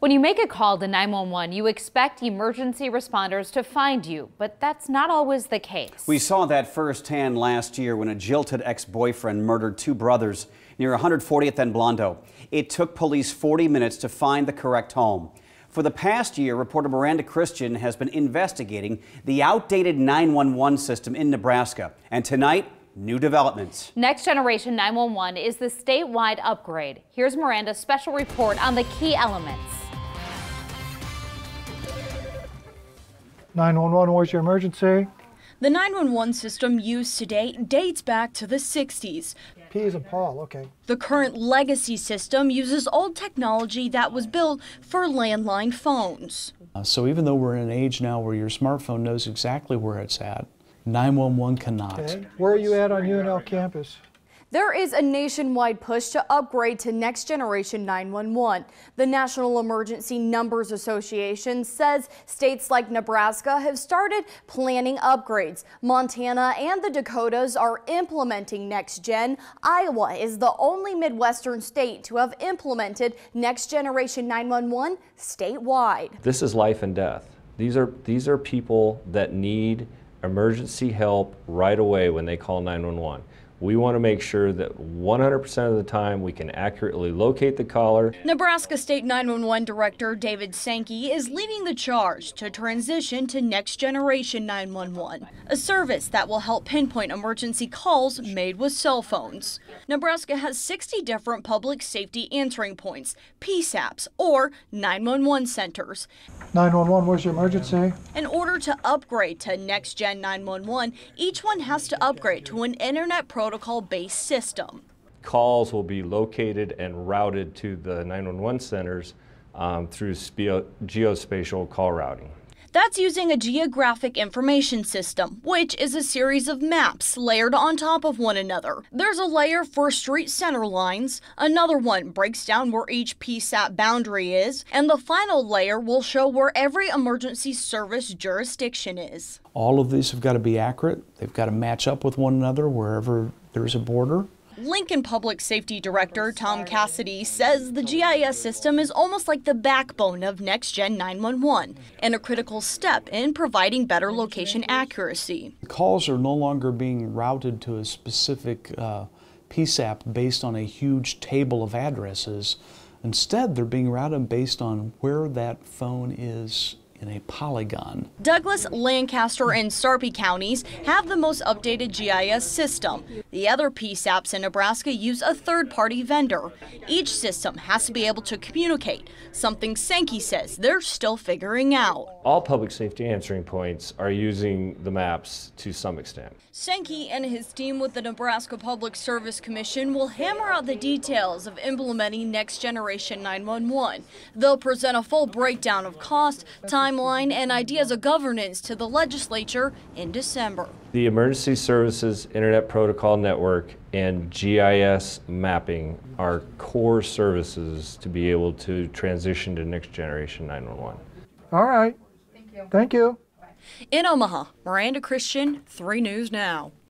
When you make a call to 911, you expect emergency responders to find you, but that's not always the case. We saw that firsthand last year when a jilted ex-boyfriend murdered two brothers near 140th and Blondo. It took police 40 minutes to find the correct home. For the past year, reporter Miranda Christian has been investigating the outdated 911 system in Nebraska. And tonight, new developments. Next Generation 911 is the statewide upgrade. Here's Miranda's special report on the key elements. 911, where's your emergency? The 911 system used today dates back to the 60s. P is in Paul, okay. The current legacy system uses old technology that was built for landline phones. So even though we're in an age now where your smartphone knows exactly where it's at, 911 cannot. Okay. Where are you at on UNL campus? There is a nationwide push to upgrade to Next Generation 911. The National Emergency Numbers Association says states like Nebraska have started planning upgrades. Montana and the Dakotas are implementing Next Gen. Iowa is the only Midwestern state to have implemented Next Generation 911 statewide. This is life and death. These are people that need emergency help right away when they call 911. We want to make sure that 100% of the time we can accurately locate the caller. Nebraska State 911 Director David Sankey is leading the charge to transition to Next Generation 911, a service that will help pinpoint emergency calls made with cell phones. Nebraska has 60 different public safety answering points, PSAPs, or 911 centers. 911, where's your emergency? In order to upgrade to Next Gen 911, each one has to upgrade to an internet protocol-based system. Calls will be located and routed to the 911 centers through geospatial call routing. That's using a geographic information system, which is a series of maps layered on top of one another. There's a layer for street center lines, another one breaks down where each PSAP boundary is, and the final layer will show where every emergency service jurisdiction is. All of these have got to be accurate. They've got to match up with one another wherever there's a border. Lincoln Public Safety Director Tom Cassidy says the GIS system is almost like the backbone of Next Gen 911 and a critical step in providing better location accuracy. Calls are no longer being routed to a specific PSAP based on a huge table of addresses. Instead, they're being routed based on where that phone is in a polygon. Douglas, Lancaster, and Sarpy counties have the most updated GIS system. The other PSAPs in Nebraska use a third-party vendor. Each system has to be able to communicate, something Sankey says they're still figuring out. All public safety answering points are using the maps to some extent. Sankey and his team with the Nebraska Public Service Commission will hammer out the details of implementing Next Generation 911. They'll present a full breakdown of cost, timeline, and ideas of governance to the legislature in December. The Emergency Services Internet Protocol Network and GIS mapping are core services to be able to transition to Next Generation 911. All right. Thank you. In Omaha, Miranda Christian, 3 News Now.